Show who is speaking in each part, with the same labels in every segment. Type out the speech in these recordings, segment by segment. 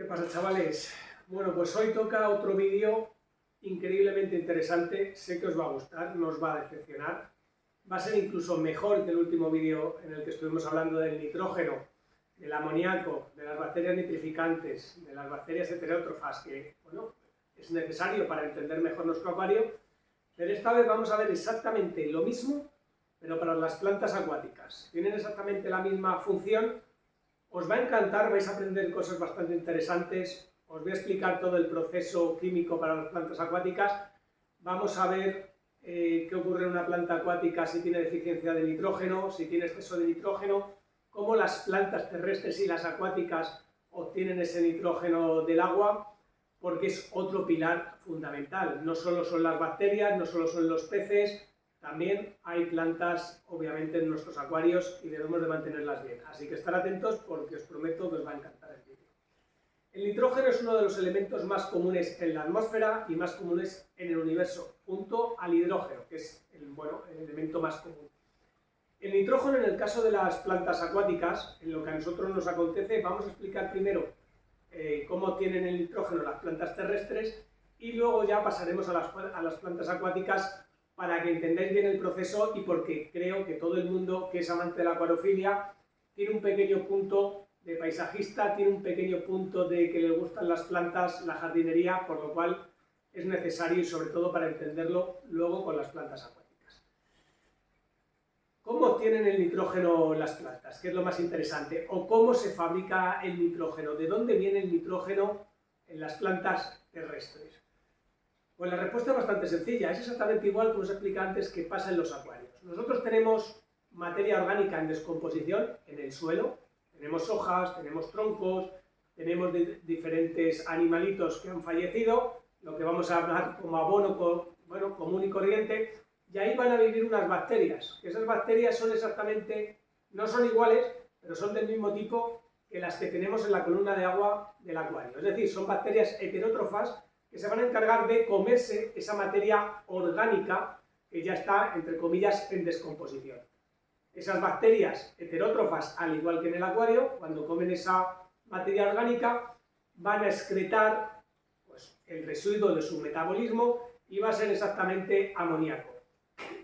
Speaker 1: ¿Qué pasa, chavales? Bueno, pues hoy toca otro vídeo increíblemente interesante. Sé que os va a gustar, no os va a decepcionar. Va a ser incluso mejor que el último vídeo en el que estuvimos hablando del nitrógeno, del amoníaco, de las bacterias nitrificantes, de las bacterias heterótrofas, que, bueno, es necesario para entender mejor nuestro acuario. Pero esta vez vamos a ver exactamente lo mismo, pero para las plantas acuáticas. Tienen exactamente la misma función. Os va a encantar, vais a aprender cosas bastante interesantes. Os voy a explicar todo el proceso químico para las plantas acuáticas. Vamos a ver qué ocurre en una planta acuática si tiene deficiencia de nitrógeno, si tiene exceso de nitrógeno, cómo las plantas terrestres y las acuáticas obtienen ese nitrógeno del agua, porque es otro pilar fundamental. No solo son las bacterias, no solo son los peces, también hay plantas, obviamente, en nuestros acuarios y debemos de mantenerlas bien. Así que estar atentos porque os prometo que os va a encantar el vídeo. El nitrógeno es uno de los elementos más comunes en la atmósfera y más comunes en el universo, junto al hidrógeno, que es el elemento más común. El nitrógeno, en el caso de las plantas acuáticas, en lo que a nosotros nos acontece, vamos a explicar primero cómo tienen el nitrógeno las plantas terrestres y luego ya pasaremos a las plantas acuáticas para que entendáis bien el proceso y porque creo que todo el mundo que es amante de la acuariofilia tiene un pequeño punto de paisajista, tiene un pequeño punto de que le gustan las plantas, la jardinería, por lo cual es necesario y sobre todo para entenderlo luego con las plantas acuáticas. ¿Cómo obtienen el nitrógeno las plantas? ¿Qué es lo más interesante? ¿O cómo se fabrica el nitrógeno? ¿De dónde viene el nitrógeno en las plantas terrestres? Pues la respuesta es bastante sencilla, es exactamente igual, como os expliqué antes, que pasa en los acuarios. Nosotros tenemos materia orgánica en descomposición en el suelo, tenemos hojas, tenemos troncos, tenemos diferentes animalitos que han fallecido, lo que vamos a hablar como abono común y corriente, y ahí van a vivir unas bacterias, que esas bacterias son exactamente, no son iguales, pero son del mismo tipo que las que tenemos en la columna de agua del acuario, es decir, son bacterias heterótrofas que se van a encargar de comerse esa materia orgánica que ya está, entre comillas, en descomposición. Esas bacterias heterótrofas, al igual que en el acuario, cuando comen esa materia orgánica, van a excretar pues, el residuo de su metabolismo y va a ser exactamente amoníaco.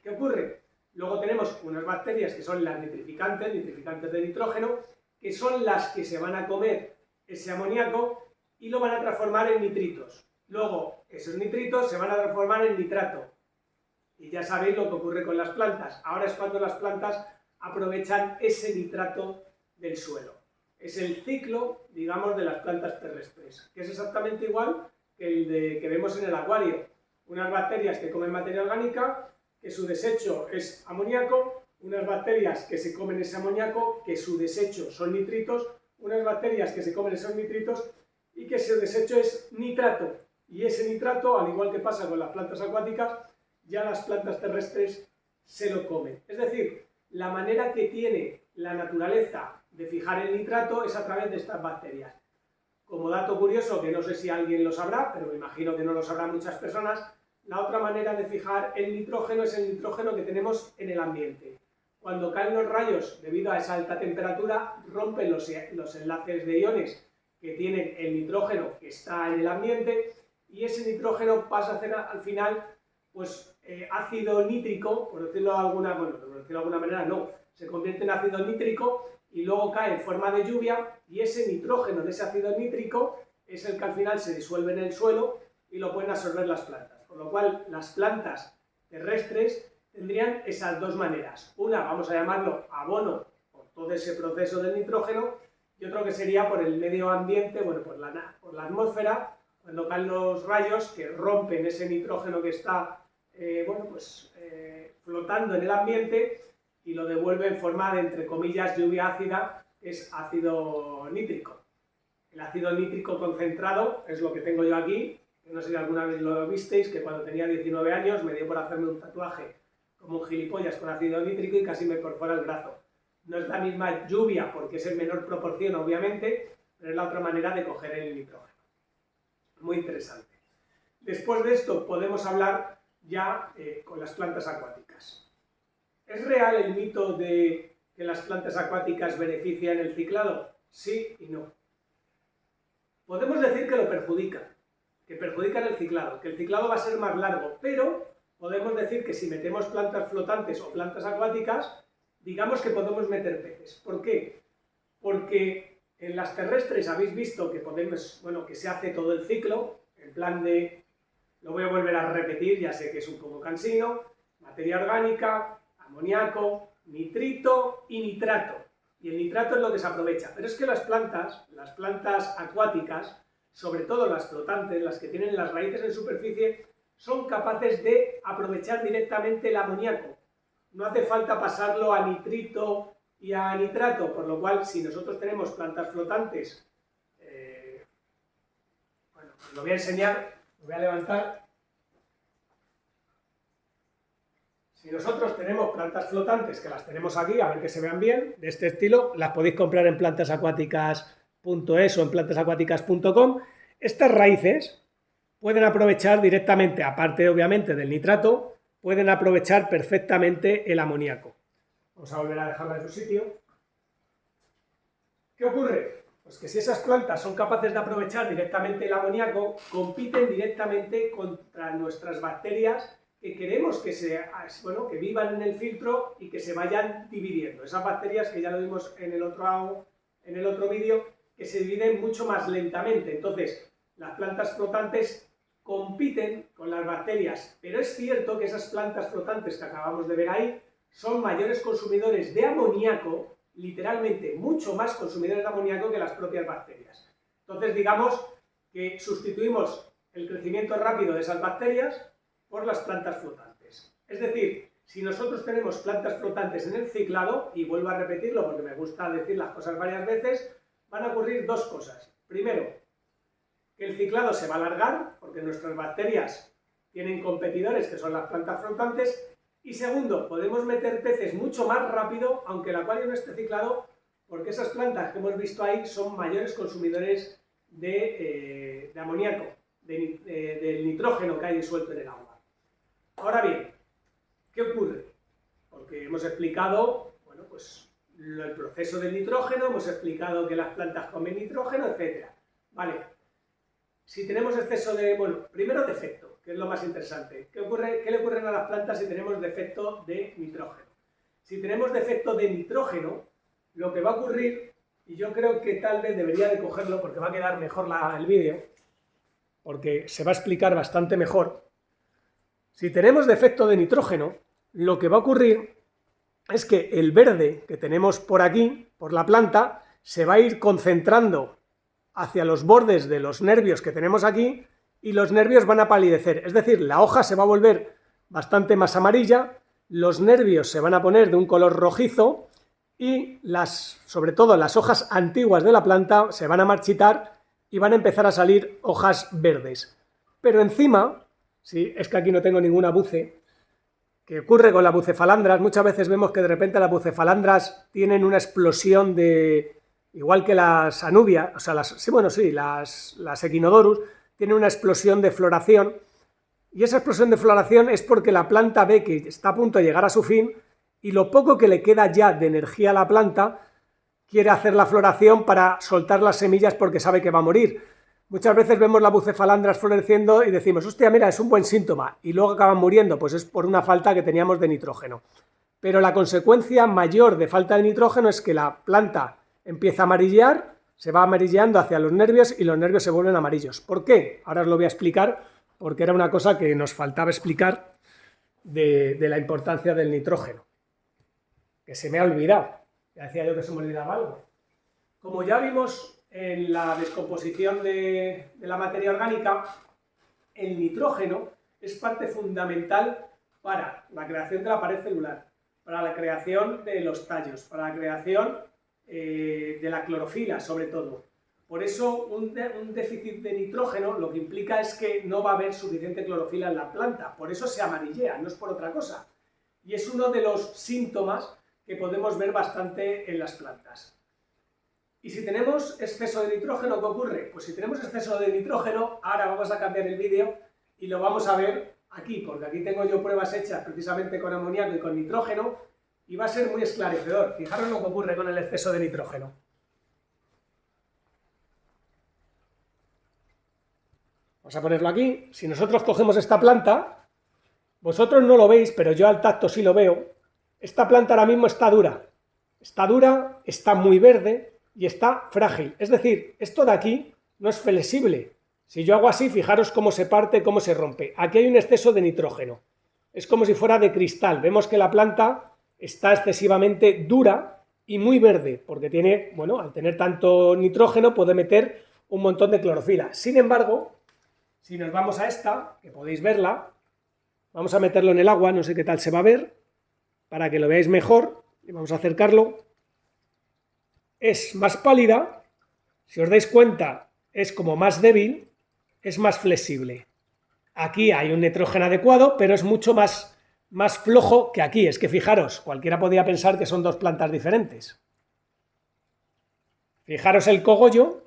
Speaker 1: ¿Qué ocurre? Luego tenemos unas bacterias que son las nitrificantes de nitrógeno, que son las que se van a comer ese amoníaco y lo van a transformar en nitritos. Luego, esos nitritos se van a transformar en nitrato. Y ya sabéis lo que ocurre con las plantas. Ahora es cuando las plantas aprovechan ese nitrato del suelo. Es el ciclo, digamos, de las plantas terrestres, que es exactamente igual que el que vemos en el acuario. Unas bacterias que comen materia orgánica, que su desecho es amoníaco, unas bacterias que se comen ese amoníaco, que su desecho son nitritos, unas bacterias que se comen esos nitritos y que su desecho es nitrato. Y ese nitrato, al igual que pasa con las plantas acuáticas, ya las plantas terrestres se lo comen. Es decir, la manera que tiene la naturaleza de fijar el nitrato es a través de estas bacterias. Como dato curioso, que no sé si alguien lo sabrá, pero me imagino que no lo sabrán muchas personas, la otra manera de fijar el nitrógeno es el nitrógeno que tenemos en el ambiente. Cuando caen los rayos, debido a esa alta temperatura, rompen los enlaces de iones que tienen el nitrógeno que está en el ambiente, y ese nitrógeno pasa a ser al final pues, ácido nítrico, por decirlo de alguna manera no, se convierte en ácido nítrico y luego cae en forma de lluvia y ese nitrógeno de ese ácido nítrico es el que al final se disuelve en el suelo y lo pueden absorber las plantas. Por lo cual las plantas terrestres tendrían esas dos maneras. Una, vamos a llamarlo abono por todo ese proceso del nitrógeno y otro que sería por el medio ambiente, por la atmósfera, cuando caen los rayos que rompen ese nitrógeno que está flotando en el ambiente y lo devuelve en forma de, entre comillas, lluvia ácida, que es ácido nítrico. El ácido nítrico concentrado es lo que tengo yo aquí, que no sé si alguna vez lo visteis, que cuando tenía 19 años me dio por hacerme un tatuaje como un gilipollas con ácido nítrico y casi me perfora el brazo. No es la misma lluvia porque es en menor proporción, obviamente, pero es la otra manera de coger el nitrógeno. Muy interesante. Después de esto podemos hablar ya con las plantas acuáticas. ¿Es real el mito de que las plantas acuáticas benefician el ciclado? Sí y no. Podemos decir que lo perjudican, que perjudican el ciclado, que el ciclado va a ser más largo, pero podemos decir que si metemos plantas flotantes o plantas acuáticas, digamos que podemos meter peces. ¿Por qué? Porque en las terrestres habéis visto que podemos, bueno, que se hace todo el ciclo, en plan de, lo voy a volver a repetir, ya sé que es un poco cansino, materia orgánica, amoníaco, nitrito y nitrato. Y el nitrato es lo que se aprovecha. Pero es que las plantas acuáticas, sobre todo las flotantes, las que tienen las raíces en superficie, son capaces de aprovechar directamente el amoníaco. No hace falta pasarlo a nitrito y a nitrato, por lo cual, si nosotros tenemos plantas flotantes, bueno, os lo voy a enseñar, lo voy a levantar. Si nosotros tenemos plantas flotantes, que las tenemos aquí, a ver que se vean bien, de este estilo, las podéis comprar en plantasacuáticas.es o en plantasacuáticas.com, estas raíces pueden aprovechar directamente, aparte obviamente del nitrato, pueden aprovechar perfectamente el amoníaco. Vamos a volver a dejarla en su sitio. ¿Qué ocurre? Pues que si esas plantas son capaces de aprovechar directamente el amoníaco, compiten directamente contra nuestras bacterias que queremos que, que vivan en el filtro y que se vayan dividiendo. Esas bacterias que ya lo vimos en el otro vídeo, que se dividen mucho más lentamente. Entonces, las plantas flotantes compiten con las bacterias, pero es cierto que esas plantas flotantes que acabamos de ver ahí son mayores consumidores de amoníaco, literalmente mucho más consumidores de amoníaco que las propias bacterias. Entonces, digamos que sustituimos el crecimiento rápido de esas bacterias por las plantas flotantes. Es decir, si nosotros tenemos plantas flotantes en el ciclado, y vuelvo a repetirlo porque me gusta decir las cosas varias veces, van a ocurrir dos cosas. Primero, que el ciclado se va a alargar, porque nuestras bacterias tienen competidores que son las plantas flotantes, y segundo, podemos meter peces mucho más rápido, aunque el acuario no esté ciclado, porque esas plantas que hemos visto ahí son mayores consumidores de amoníaco, del nitrógeno que hay disuelto en el agua. Ahora bien, ¿qué ocurre? Porque hemos explicado, bueno, pues el proceso del nitrógeno, hemos explicado que las plantas comen nitrógeno, etc. Vale, si tenemos exceso de, bueno, primero defecto, que es lo más interesante. ¿Qué le ocurre a las plantas si tenemos defecto de nitrógeno? Si tenemos defecto de nitrógeno, lo que va a ocurrir, y yo creo que tal vez debería de cogerlo porque va a quedar mejor el vídeo, porque se va a explicar bastante mejor. Si tenemos defecto de nitrógeno, lo que va a ocurrir es que el verde que tenemos por aquí, por la planta, se va a ir concentrando hacia los bordes de los nervios que tenemos aquí y los nervios van a palidecer. Es decir, la hoja se va a volver bastante más amarilla, los nervios se van a poner de un color rojizo y sobre todo las hojas antiguas de la planta se van a marchitar y van a empezar a salir hojas verdes. Pero encima, sí, es que aquí no tengo ninguna buce, que ocurre con las bucefalandras, muchas veces vemos que de repente las bucefalandras tienen una explosión igual que las anubias, o sea, las Echinodorus, tienen una explosión de floración, y esa explosión de floración es porque la planta ve que está a punto de llegar a su fin, y lo poco que le queda ya de energía a la planta, quiere hacer la floración para soltar las semillas porque sabe que va a morir. Muchas veces vemos las bucefalandras floreciendo y decimos, hostia, mira, es un buen síntoma, y luego acaban muriendo, pues es por una falta que teníamos de nitrógeno. Pero la consecuencia mayor de falta de nitrógeno es que la planta empieza a amarillear, se va amarilleando hacia los nervios y los nervios se vuelven amarillos. ¿Por qué? Ahora os lo voy a explicar, porque era una cosa que nos faltaba explicar de la importancia del nitrógeno, que se me ha olvidado. Ya decía yo que se me olvidaba algo. Como ya vimos en la descomposición de la materia orgánica, el nitrógeno es parte fundamental para la creación de la pared celular, para la creación de los tallos, para la creación de la clorofila, sobre todo. Por eso, un déficit de nitrógeno lo que implica es que no va a haber suficiente clorofila en la planta, por eso se amarillea, no es por otra cosa. Y es uno de los síntomas que podemos ver bastante en las plantas. Y si tenemos exceso de nitrógeno, ¿qué ocurre? Pues si tenemos exceso de nitrógeno, ahora vamos a cambiar el vídeo y lo vamos a ver aquí, porque aquí tengo yo pruebas hechas precisamente con amoníaco y con nitrógeno, y va a ser muy esclarecedor. Fijaros lo que ocurre con el exceso de nitrógeno. Vamos a ponerlo aquí. Si nosotros cogemos esta planta, vosotros no lo veis, pero yo al tacto sí lo veo. Esta planta ahora mismo está dura, está muy verde y está frágil. Es decir, esto de aquí no es flexible. Si yo hago así, fijaros cómo se parte, cómo se rompe. Aquí hay un exceso de nitrógeno. Es como si fuera de cristal. Vemos que la planta está excesivamente dura y muy verde, porque tiene, bueno, al tener tanto nitrógeno puede meter un montón de clorofila. Sin embargo, si nos vamos a esta, que podéis verla, vamos a meterlo en el agua, no sé qué tal se va a ver, para que lo veáis mejor, y vamos a acercarlo. Es más pálida, si os dais cuenta, es como más débil, es más flexible. Aquí hay un nitrógeno adecuado, pero es mucho más flojo que aquí. Es que fijaros, cualquiera podría pensar que son dos plantas diferentes. Fijaros el cogollo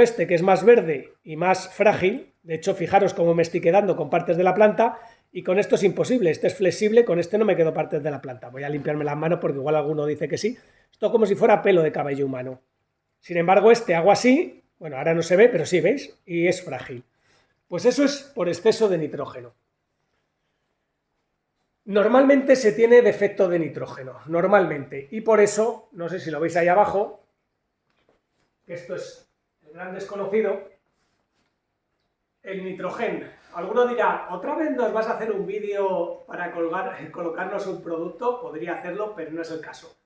Speaker 1: este que es más verde y más frágil. De hecho, fijaros cómo me estoy quedando con partes de la planta, y con esto es imposible. Este es flexible, con este no me quedo partes de la planta. Voy a limpiarme las manos porque igual alguno dice que sí. Esto como si fuera pelo de cabello humano. Sin embargo, este hago así, bueno, ahora no se ve, pero sí, ¿veis? Y es frágil. Pues eso es por exceso de nitrógeno. Normalmente se tiene defecto de nitrógeno, normalmente, y por eso, no sé si lo veis ahí abajo, que esto es el gran desconocido, el nitrógeno. Alguno dirá, ¿otra vez nos vas a hacer un vídeo para colocarnos un producto? Podría hacerlo, pero no es el caso,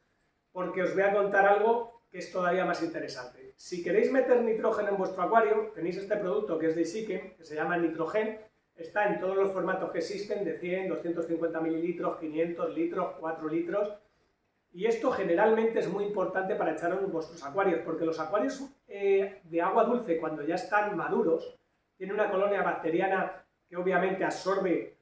Speaker 1: porque os voy a contar algo que es todavía más interesante. Si queréis meter nitrógeno en vuestro acuario, tenéis este producto que es de Issiken, que se llama Nitrogen. Está en todos los formatos que existen, de 100, 250 mililitros, 500 litros, 4 litros. Y esto generalmente es muy importante para echarlo en vuestros acuarios, porque los acuarios de agua dulce, cuando ya están maduros, tienen una colonia bacteriana que obviamente absorbe,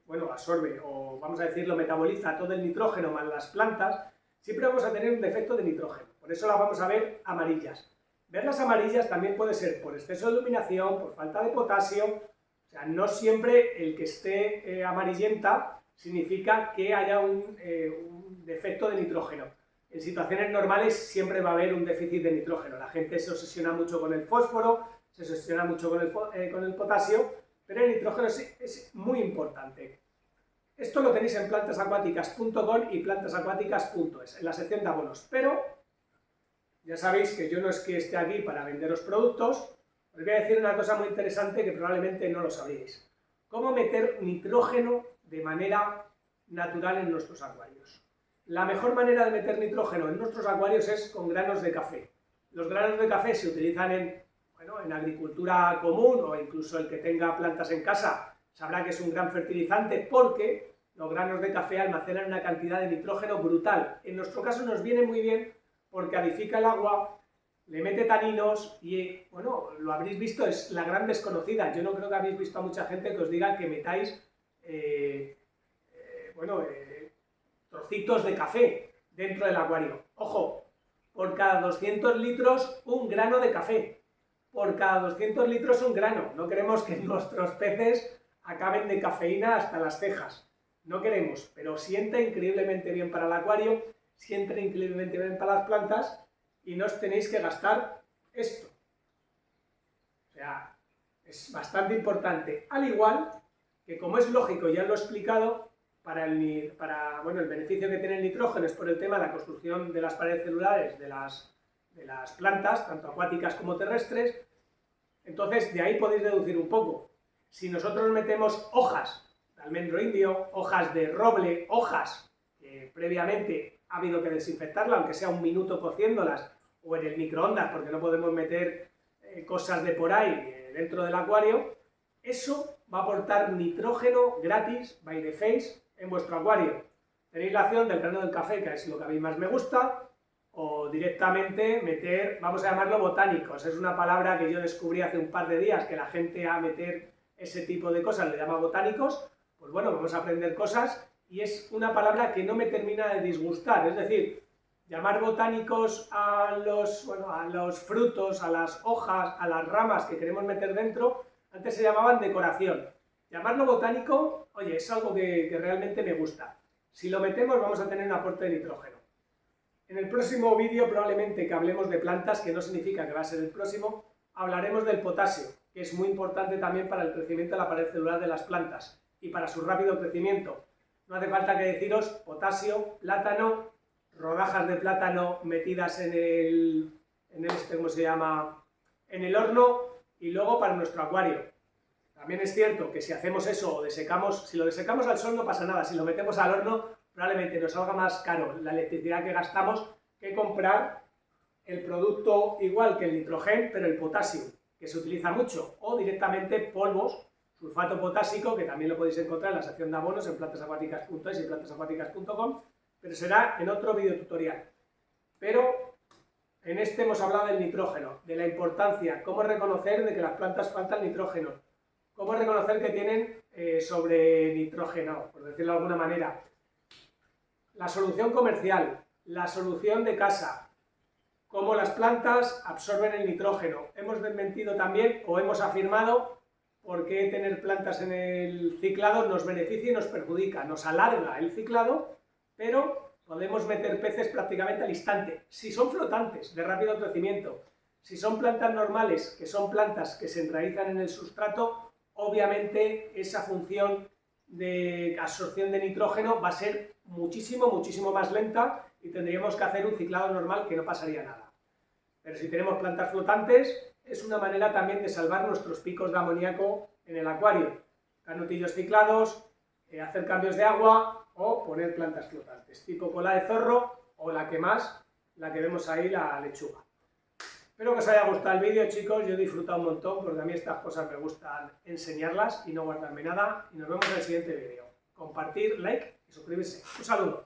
Speaker 1: o vamos a decirlo, metaboliza todo el nitrógeno más las plantas. Siempre vamos a tener un defecto de nitrógeno, por eso las vamos a ver amarillas. Verlas amarillas también puede ser por exceso de iluminación, por falta de potasio. O sea, no siempre el que esté amarillenta significa que haya un defecto de nitrógeno. En situaciones normales siempre va a haber un déficit de nitrógeno. La gente se obsesiona mucho con el fósforo, se obsesiona mucho con el potasio, pero el nitrógeno es muy importante. Esto lo tenéis en plantasacuáticas.com y plantasacuáticas.es, en la sección de abonos. Pero ya sabéis que yo no es que esté aquí para venderos productos. Os voy a decir una cosa muy interesante que probablemente no lo sabéis. ¿Cómo meter nitrógeno de manera natural en nuestros acuarios? La mejor manera de meter nitrógeno en nuestros acuarios es con granos de café. Los granos de café se utilizan en agricultura común, o incluso el que tenga plantas en casa sabrá que es un gran fertilizante, porque los granos de café almacenan una cantidad de nitrógeno brutal. En nuestro caso nos viene muy bien porque adifica el agua, le mete taninos y, bueno, lo habréis visto, es la gran desconocida. Yo no creo que habéis visto a mucha gente que os diga que metáis trocitos de café dentro del acuario. Ojo, por cada 200 litros un grano de café. Por cada 200 litros un grano. No queremos que nuestros peces acaben de cafeína hasta las cejas. No queremos, pero sienta increíblemente bien para el acuario, sienta increíblemente bien para las plantas, y no os tenéis que gastar esto. O sea, es bastante importante. Al igual que, como es lógico, ya lo he explicado, el beneficio que tiene el nitrógeno es por el tema de la construcción de las paredes celulares de las plantas, tanto acuáticas como terrestres. Entonces, de ahí podéis deducir un poco. Si nosotros metemos hojas de almendro indio, hojas de roble, hojas que previamente ha habido que desinfectarlas, aunque sea un minuto cociéndolas, o en el microondas, porque no podemos meter cosas de por ahí dentro del acuario, eso va a aportar nitrógeno gratis, by the face, en vuestro acuario. Tenéis la opción del grano del café, que es lo que a mí más me gusta, o directamente meter, vamos a llamarlo botánicos. Es una palabra que yo descubrí hace un par de días, que la gente a meter ese tipo de cosas le llama botánicos. Pues bueno, vamos a aprender cosas, y es una palabra que no me termina de disgustar. Es decir, llamar botánicos a los frutos, a las hojas, a las ramas que queremos meter dentro, antes se llamaban decoración. Llamarlo botánico, oye, es algo que realmente me gusta. Si lo metemos vamos a tener un aporte de nitrógeno. En el próximo vídeo probablemente que hablemos de plantas, que no significa que va a ser el próximo, hablaremos del potasio, que es muy importante también para el crecimiento de la pared celular de las plantas y para su rápido crecimiento. No hace falta que deciros potasio, plátano, rodajas de plátano metidas en el ¿cómo se llama?, en el horno, y luego para nuestro acuario. También es cierto que si hacemos eso o desecamos, si lo desecamos al sol no pasa nada, si lo metemos al horno probablemente nos salga más caro la electricidad que gastamos que comprar el producto igual que el nitrógeno, pero el potasio, que se utiliza mucho, o directamente polvos, sulfato potásico, que también lo podéis encontrar en la sección de abonos en plantasacuáticas.es y plantasacuáticas.com, pero será en otro video tutorial. Pero en este hemos hablado del nitrógeno, de la importancia, cómo reconocer de que las plantas faltan nitrógeno, cómo reconocer que tienen sobre nitrógeno, por decirlo de alguna manera, la solución comercial, la solución de casa, cómo las plantas absorben el nitrógeno. Hemos desmentido también, o hemos afirmado, por qué tener plantas en el ciclado nos beneficia y nos perjudica. Nos alarga el ciclado, pero podemos meter peces prácticamente al instante. Si son flotantes, de rápido crecimiento, si son plantas normales, que son plantas que se enraizan en el sustrato, obviamente esa función de absorción de nitrógeno va a ser muchísimo más lenta y tendríamos que hacer un ciclado normal que no pasaría nada. Pero si tenemos plantas flotantes, es una manera también de salvar nuestros picos de amoníaco en el acuario. Canutillos ciclados, hacer cambios de agua o poner plantas flotantes, tipo cola de zorro o la que más, la que vemos ahí, la lechuga. Espero que os haya gustado el vídeo, chicos. Yo he disfrutado un montón porque a mí estas cosas me gustan enseñarlas y no guardarme nada. Y nos vemos en el siguiente vídeo. Compartir, like y suscribirse. Un saludo.